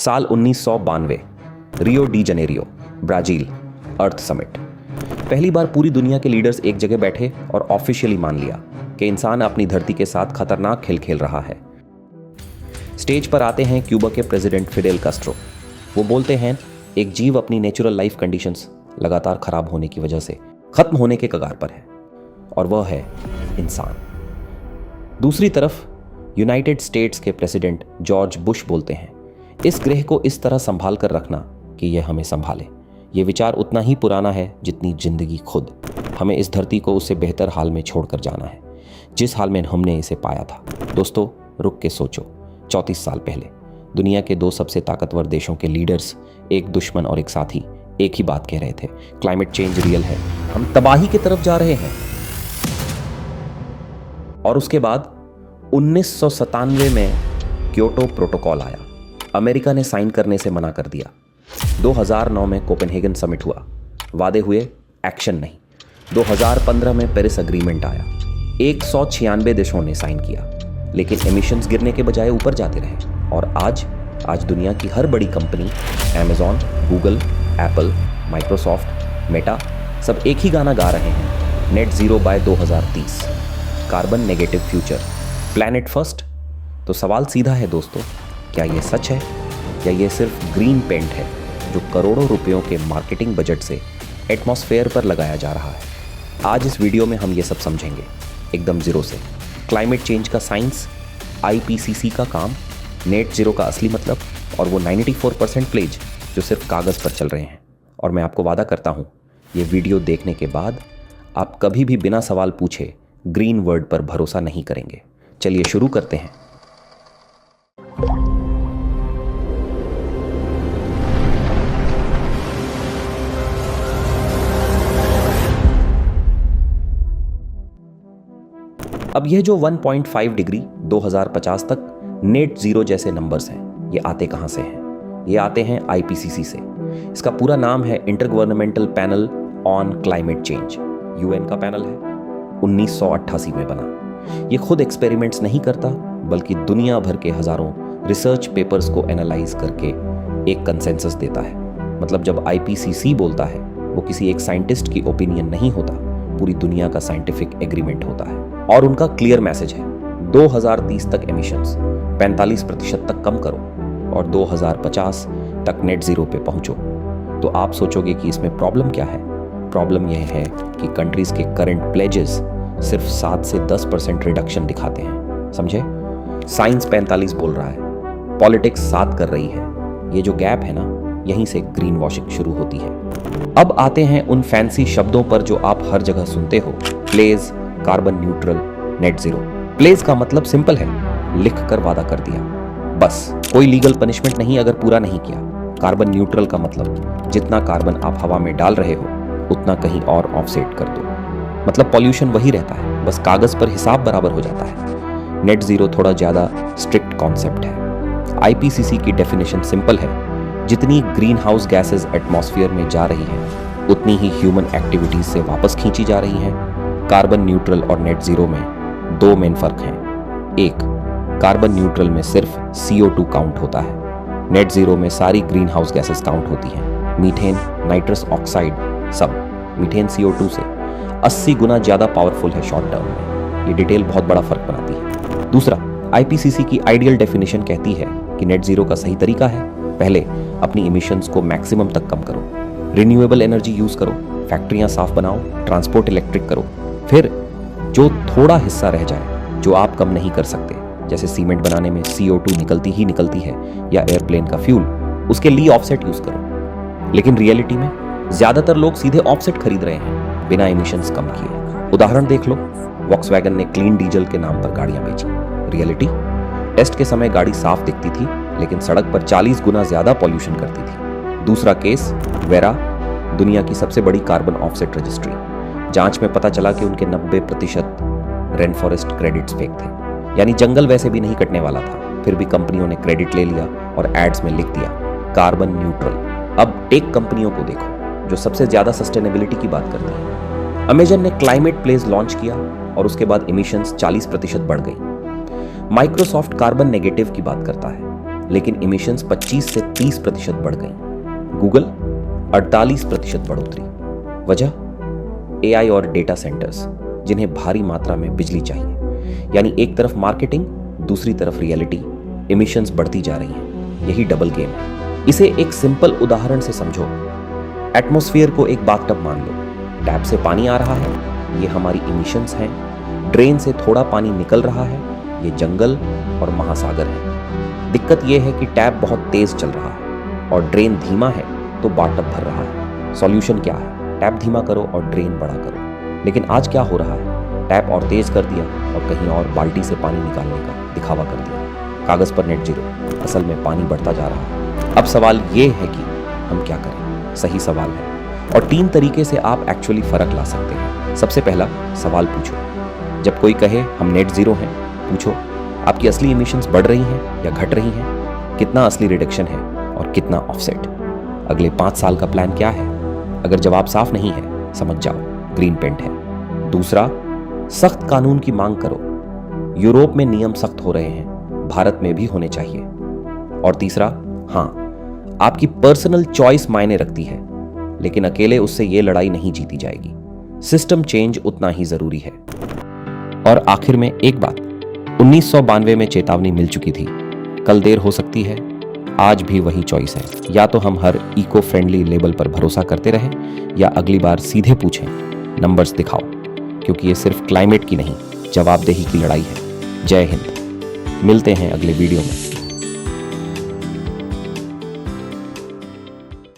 साल 1992, Rio de Janeiro, Brazil, अर्थ summit. पहली बार पूरी दुनिया के लीडर्स एक जगह बैठे और ऑफिशियली मान लिया कि इंसान अपनी धरती के साथ खतरनाक खेल खेल रहा है। स्टेज पर आते हैं क्यूबा के प्रेसिडेंट फिडेल कास्ट्रो। वो बोलते हैं एक जीव अपनी नेचुरल लाइफ कंडीशंस लगातार खराब होने की वजह से खत्म होने के कगार पर है, और वह है इंसान। दूसरी तरफ यूनाइटेड स्टेट्स के प्रेसिडेंट जॉर्ज बुश बोलते हैं इस ग्रह को इस तरह संभाल कर रखना कि यह हमें संभाले। ये विचार उतना ही पुराना है जितनी जिंदगी खुद। हमें इस धरती को उससे बेहतर हाल में छोड़कर जाना है जिस हाल में हमने इसे पाया था। दोस्तों, रुक के सोचो, 34 साल पहले दुनिया के दो सबसे ताकतवर देशों के लीडर्स, एक दुश्मन और एक साथी, एक ही बात कह रहे थे, क्लाइमेट चेंज रियल है, हम तबाही की तरफ जा रहे हैं। और उसके बाद 1997 में क्योटो प्रोटोकॉल आया। अमेरिका ने साइन करने से मना कर दिया। 2009 में कोपेनहेगन समिट हुआ, वादे हुए, एक्शन नहीं। 2015 में पेरिस अग्रीमेंट आया, 196 देशों ने साइन किया, लेकिन एमिशंस गिरने के बजाय ऊपर जाते रहे। और आज दुनिया की हर बड़ी company, Amazon, Google, Apple, Microsoft, Meta, सब एक ही गाना गा रहे हैं, net zero bye 2030, carbon negative future, planet first. तो सवाल सीधा है दोस्तों, क्या ये सच है या ये सिर्फ ग्रीन पेंट है जो करोड़ों रुपयों के मार्केटिंग बजट से एटमॉस्फेयर पर लगाया जा रहा है? आज इस वीडियो में हम ये सब समझेंगे एकदम ज़ीरो से। क्लाइमेट चेंज का साइंस, आईपीसीसी का काम, नेट ज़ीरो का असली मतलब, और वो 94% प्लेज जो सिर्फ कागज़ पर चल रहे हैं। और मैं आपको वादा करता हूँ, ये वीडियो देखने के बाद आप कभी भी बिना सवाल पूछे ग्रीन वर्ड पर भरोसा नहीं करेंगे। चलिए शुरू करते हैं। अब यह जो 1.5 डिग्री 2050 तक नेट ज़ीरो जैसे नंबर्स हैं, ये आते कहाँ से हैं? ये आते हैं आईपीसीसी से। इसका पूरा नाम है intergovernmental panel on climate change. UN का पैनल है, 1988 में बना। ये खुद एक्सपेरिमेंट्स नहीं करता, बल्कि दुनिया भर के हज़ारों रिसर्च पेपर्स को एनालाइज करके एक कंसेंसस देता है। मतलब जब आईपीसीसी बोलता है, वो किसी एक साइंटिस्ट की ओपिनियन नहीं होता, पूरी दुनिया का साइंटिफिक एग्रीमेंट होता है। और उनका क्लियर मैसेज है, 2030 तक एमिशंस 45% तक कम करो और 2050 तक नेट ज़ीरो पे पहुंचो। तो आप सोचोगे कि इसमें प्रॉब्लम क्या है? प्रॉब्लम यह है कि कंट्रीज़ के करंट प्लेजेस सिर्फ 7 से 10% रिडक्शन दिखाते हैं। समझे? साइंस 45 बोल रहा है, पॉलिटिक्स 7 कर रही है। ये जो गैप है ना, यहीं से ग्रीन वॉशिंग शुरू होती है। अब आते हैं उन फैंसी शब्दों पर जो आप हर जगह सुनते हो, pledge, carbon neutral, net zero. Pledge का मतलब सिंपल है, लिख कर वादा कर दिया, बस, कोई लीगल पनिशमेंट नहीं अगर पूरा नहीं किया। कार्बन न्यूट्रल का मतलब जितना कार्बन आप हवा में डाल रहे हो उतना कहीं और ऑफसेट कर दो। मतलब पॉल्यूशन वही रहता है, बस कागज पर हिसाब बराबर हो जाता है। नेट जीरो थोड़ा ज्यादा स्ट्रिक्ट कॉन्सेप्ट है। आईपीसीसी की डेफिनेशन सिंपल है, जितनी ग्रीन हाउस गैसेज एटमॉस्फेयर में जा रही हैं उतनी ही ह्यूमन एक्टिविटीज से वापस खींची जा रही हैं। कार्बन न्यूट्रल और नेट जीरो में दो मेन फर्क हैं। एक, कार्बन न्यूट्रल में सिर्फ CO2 काउंट होता है, नेट जीरो में सारी ग्रीन हाउस गैसेज काउंट होती हैं। मीथेन, नाइट्रस ऑक्साइड, सब। मीथेन CO2 से 80 गुना ज़्यादा पावरफुल है शॉर्ट टर्म में। ये डिटेल बहुत बड़ा फर्क बनाती है। दूसरा, आईपीसीसी की आइडियल डेफिनेशन कहती है कि नेट जीरो का सही तरीका है, पहले अपनी इमिशंस को मैक्सिमम तक कम करो, रिन्यूएबल एनर्जी यूज करो, फैक्ट्रियां साफ बनाओ, ट्रांसपोर्ट इलेक्ट्रिक करो। फिर जो थोड़ा हिस्सा रह जाए जो आप कम नहीं कर सकते, जैसे सीमेंट बनाने में CO2 निकलती है या एयरप्लेन का फ्यूल, उसके लिए ऑफसेट यूज करो। लेकिन रियलिटी में ज्यादातर लोग सीधे ऑफसेट खरीद रहे हैं बिना एमिशंस कम किए। उदाहरण देख लो, वॉक्सवैगन ने क्लीन डीजल के नाम पर गाड़ियां बेची। रियलिटी, टेस्ट के समय गाड़ी साफ दिखती थी, लेकिन सड़क पर 40 गुना ज्यादा पॉल्यूशन करती थी। दूसरा केस, वेरा, दुनिया की सबसे बड़ी कार्बन ऑफसेट रजिस्ट्री। जांच में पता चला कि उनके 90% रेन फॉरेस्ट क्रेडिट्स फेक थे, यानी जंगल वैसे भी नहीं कटने वाला था, फिर भी कंपनियों ने क्रेडिट ले लिया और एड्स में लिख दिया कार्बन न्यूट्रल। अब टेक कंपनियों को देखो जो सबसे ज्यादा सस्टेनेबिलिटी की बात करती है। अमेजन ने क्लाइमेट प्लेज लॉन्च किया और उसके बाद इमिशंस 40% बढ़ गई। माइक्रोसॉफ्ट कार्बन नेगेटिव की बात करता है, लेकिन इमिशंस 25 से 30% बढ़ गई। गूगल 48% बढ़ोतरी। वजह एआई और डेटा सेंटर्स, जिन्हें भारी मात्रा में बिजली चाहिए। यानी एक तरफ मार्केटिंग, दूसरी तरफ रियलिटी, इमिशंस बढ़ती जा रही हैं। यही डबल गेम है। इसे एक सिंपल उदाहरण से समझो। एटमॉस्फेयर को एक बाथटब मान लो। टैप से पानी आ रहा है, ये हमारी इमिशंस हैं। ड्रेन से थोड़ा पानी निकल रहा है, ये जंगल और महासागर है। दिक्कत यह है कि टैप बहुत तेज चल रहा है और ड्रेन धीमा है, तो बाथटब भर रहा है। सॉल्यूशन क्या है? टैप धीमा करो और ड्रेन बड़ा करो। लेकिन आज क्या हो रहा है? टैप और तेज कर दिया और कहीं और बाल्टी से पानी निकालने का दिखावा कर दिया। कागज पर नेट जीरो, असल में पानी बढ़ता जा रहा है। अब सवाल ये है कि हम क्या करें? सही सवाल है और 3 तरीके से आप एक्चुअली फर्क ला सकते हैं। सबसे पहला, सवाल पूछो। जब कोई कहे हम नेट जीरो हैं, पूछो आपकी असली इमिशंस बढ़ रही हैं या घट रही हैं? कितना असली रिडक्शन है और कितना ऑफसेट? अगले 5 साल का प्लान क्या है? अगर जवाब साफ नहीं है, समझ जाओ ग्रीन पेंट है। दूसरा, सख्त कानून की मांग करो। यूरोप में नियम सख्त हो रहे हैं, भारत में भी होने चाहिए। और तीसरा, हां, आपकी पर्सनल चॉइस मायने रखती है, लेकिन अकेले उससे यह लड़ाई नहीं जीती जाएगी। सिस्टम चेंज उतना ही जरूरी है। और आखिर में एक बात, 1992 में चेतावनी मिल चुकी थी। कल देर हो सकती है, आज भी वही चॉइस है। या तो हम हर इको फ्रेंडली लेबल पर भरोसा करते रहें, या अगली बार सीधे पूछें, नंबर्स दिखाओ, क्योंकि ये सिर्फ क्लाइमेट की नहीं, जवाबदेही की लड़ाई है। जय हिंद। मिलते हैं अगले वीडियो में।